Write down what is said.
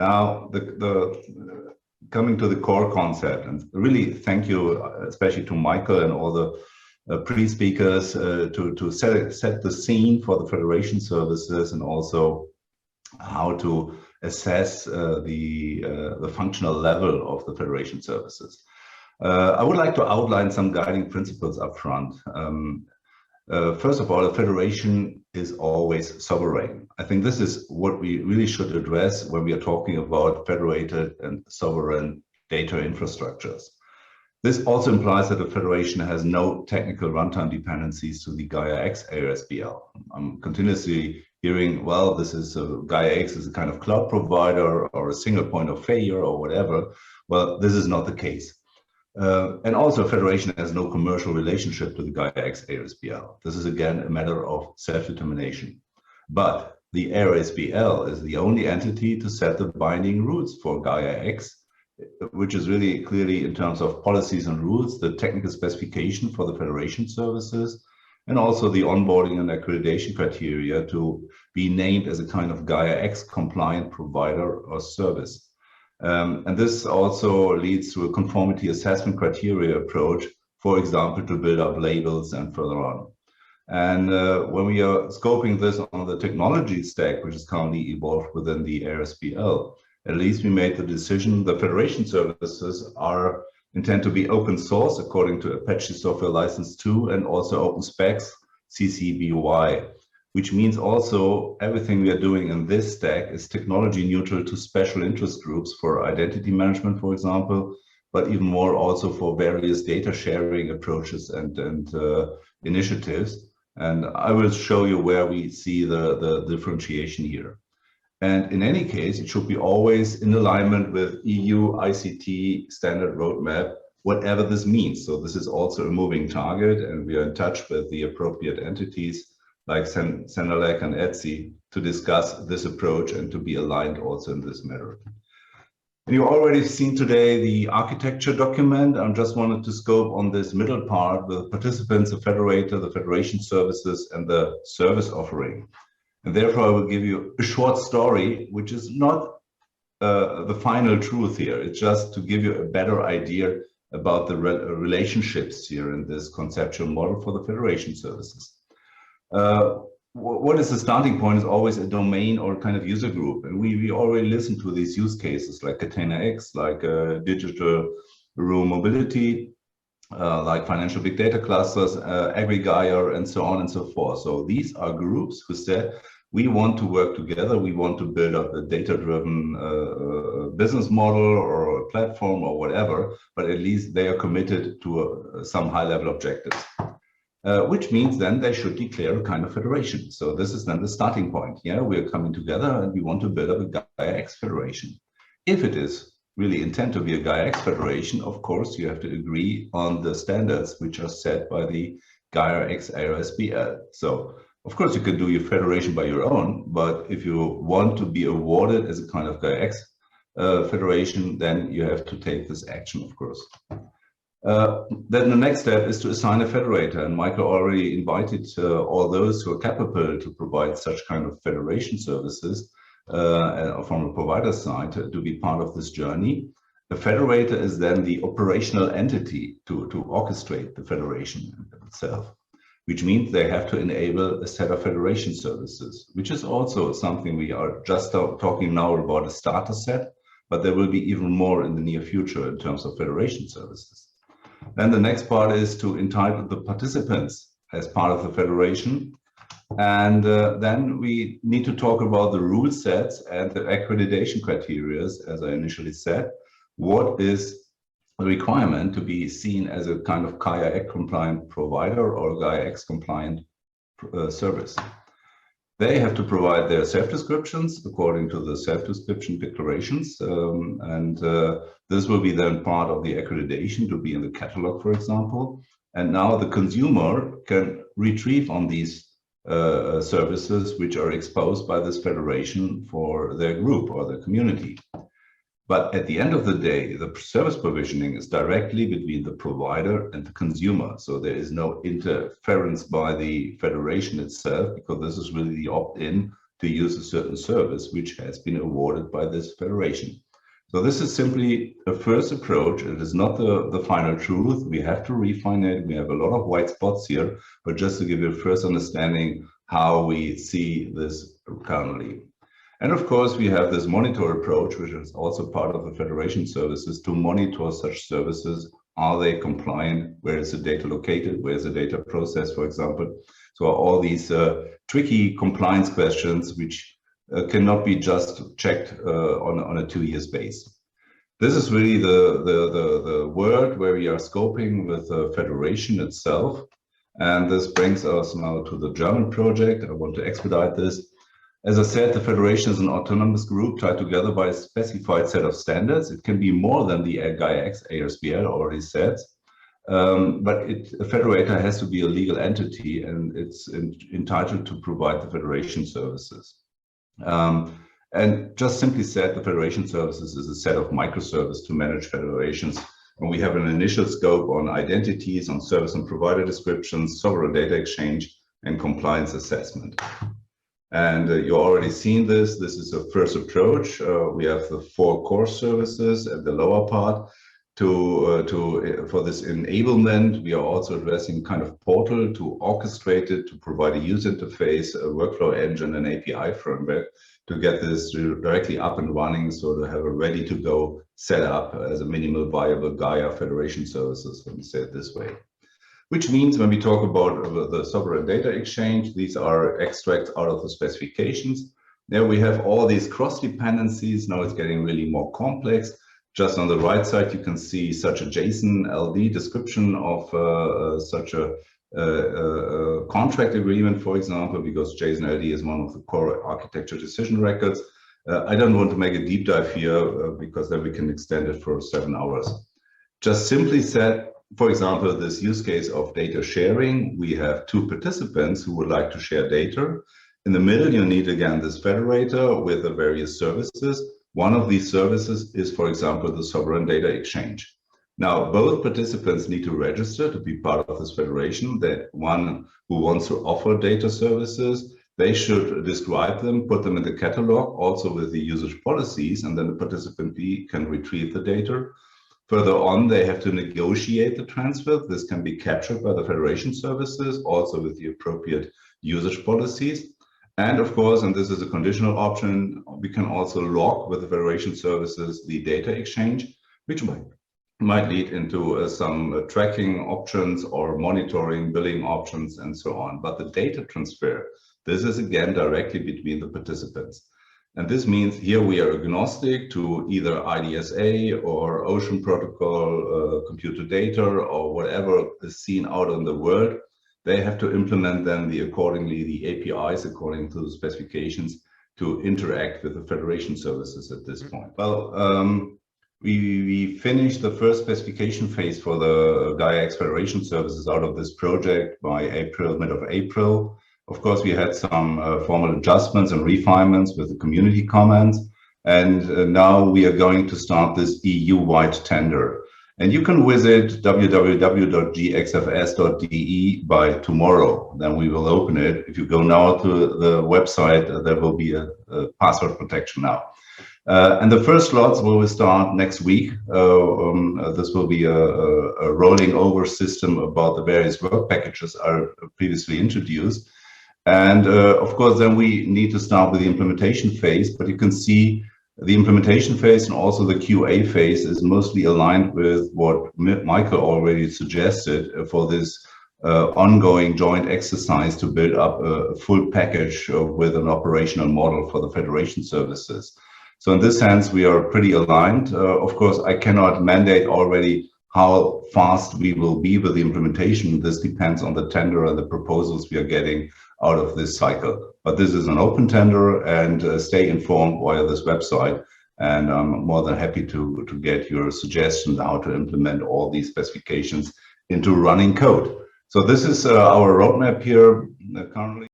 Now, coming to the core concept, and really thank you, especially to Michael and all the pre-speakers to set the scene for the Federation services and also how to assess the functional level of the Federation services. I would like to outline some guiding principles up front. First of all, a federation is always sovereign. I think this is what we really should address when we are talking about federated and sovereign data infrastructures. This also implies that a federation has no technical runtime dependencies to the Gaia-X ASBL. I'm continuously hearing, well, Gaia-X is a kind of cloud provider or a single point of failure or whatever. Well, this is not the case. And also, federation has no commercial relationship to the Gaia-X ASBL. This is again a matter of self-determination. But the ASBL is the only entity to set the binding rules for Gaia-X, which is really clearly in terms of policies and rules, the technical specification for the federation services, and also the onboarding and accreditation criteria to be named as a kind of Gaia-X compliant provider or service. And this also leads to a conformity assessment criteria approach, for example, to build up labels and further on. And when we are scoping this on the technology stack, which is currently evolved within the ASBL, at least we made the decision the federation services are intended to be open source according to Apache Software License 2 and also open specs CC BY. Which means also everything we are doing in this stack is technology neutral to special interest groups for identity management, for example, but even more also for various data sharing approaches and initiatives. And I will show you where we see the differentiation here. And in any case, it should be always in alignment with EU ICT standard roadmap, whatever this means. So this is also a moving target, and we are in touch with the appropriate entities like Senelec and Etsy to discuss this approach and to be aligned also in this matter. And you already seen today the architecture document. I just wanted to scope on this middle part with participants, the federator, the federation services, and the service offering. And therefore, I will give you a short story, which is not the final truth here. It's just to give you a better idea about the relationships here in this conceptual model for the federation services. What is the starting point is always a domain or kind of user group. And we already listened to these use cases like Catena-X, like digital rural mobility, like financial big data clusters, aggregator, and so on and so forth. So these are groups who said, we want to work together, we want to build up a data-driven business model or a platform or whatever, but at least they are committed to some high-level objectives. Which means then they should declare a kind of federation. So this is then the starting point. Yeah, we are coming together and we want to build up a Gaia-X federation. If it is really intended to be a Gaia-X federation, of course, you have to agree on the standards which are set by the Gaia-X ASBL. So, of course, you can do your federation by your own, but if you want to be awarded as a kind of Gaia-X federation, then you have to take this action, of course. Then the next step is to assign a federator, and Michael already invited all those who are capable to provide such kind of federation services from a provider side to be part of this journey. The federator is then the operational entity to orchestrate the federation itself, which means they have to enable a set of federation services, which is also something we are just talking now about a starter set, but there will be even more in the near future in terms of federation services. Then the next part is to entitle the participants as part of the federation. And then we need to talk about the rule sets and the accreditation criteria, as I initially said. What is the requirement to be seen as a kind of Gaia-X compliant provider or Gaia-X compliant service? They have to provide their self-descriptions according to the self-description declarations. This will be then part of the accreditation to be in the catalog, for example. And now the consumer can retrieve on these services which are exposed by this federation for their group or their community. But at the end of the day, the service provisioning is directly between the provider and the consumer. So there is no interference by the federation itself, because this is really the opt-in to use a certain service which has been awarded by this federation. So this is simply a first approach. It is not the final truth. We have to refine it. We have a lot of white spots here, but just to give you a first understanding how we see this currently. And of course, we have this monitor approach, which is also part of the federation services, to monitor such services. Are they compliant? Where is the data located? Where is the data processed, for example? So all these tricky compliance questions, which cannot be just checked on a 2-year base. This is really the word where we are scoping with the federation itself. And this brings us now to the German project. I want to expedite this. As I said, the federation is an autonomous group tied together by a specified set of standards. It can be more than the Gaia-X ASBL already said, but a federator has to be a legal entity, and it's entitled to provide the federation services. And just simply said, the federation services is a set of microservices to manage federations. And we have an initial scope on identities, on service and provider descriptions, sovereign data exchange, and compliance assessment. And you already seen this. This is a first approach. We have the 4 core services at the lower part. For this enablement, we are also addressing kind of portal to orchestrate it, to provide a user interface, a workflow engine, an API framework to get this directly up and running, so to have a ready-to-go setup as a minimal viable Gaia federation services, let me say it this way. Which means when we talk about the sovereign data exchange, these are extracts out of the specifications. There we have all these cross dependencies. Now it's getting really more complex. Just on the right side, you can see such a JSON LD description of such a contract agreement, for example, because JSON LD is one of the core architecture decision records. I don't want to make a deep dive here because then we can extend it for 7 hours. Just simply said, for example, this use case of data sharing, we have 2 participants who would like to share data. In the middle, you need, again, this federator with the various services. One of these services is, for example, the sovereign data exchange. Now, both participants need to register to be part of this federation. That one who wants to offer data services, they should describe them, put them in the catalog, also with the usage policies, and then the participant B can retrieve the data. Further on, they have to negotiate the transfer. This can be captured by the federation services, also with the appropriate usage policies. And of course, and this is a conditional option, we can also log with the federation services the data exchange, which might lead into some tracking options or monitoring, billing options, and so on. But the data transfer, this is again directly between the participants. And this means here we are agnostic to either IDSA or Ocean Protocol, computer data, or whatever is seen out in the world. They have to implement then accordingly the APIs according to the specifications to interact with the federation services at this point. Well, we finished the first specification phase for the Gaia-X federation services out of this project by mid of April. Of course, we had some formal adjustments and refinements with the community comments, and now we are going to start this EU-wide tender. And you can visit www.gxfs.de by tomorrow. Then we will open it. If you go now to the website, there will be a password protection now. And the first slots will start next week. This will be a rolling over system about the various work packages are previously introduced. And of course, then we need to start with the implementation phase, but you can see the implementation phase and also the QA phase is mostly aligned with what Michael already suggested for this ongoing joint exercise to build up a full package with an operational model for the federation services. So in this sense, we are pretty aligned. Of course, I cannot mandate already how fast we will be with the implementation. This depends on the tender and the proposals we are getting out of this cycle. But this is an open tender, and stay informed via this website. And I'm more than happy to get your suggestions how to implement all these specifications into running code. So this is our roadmap here currently.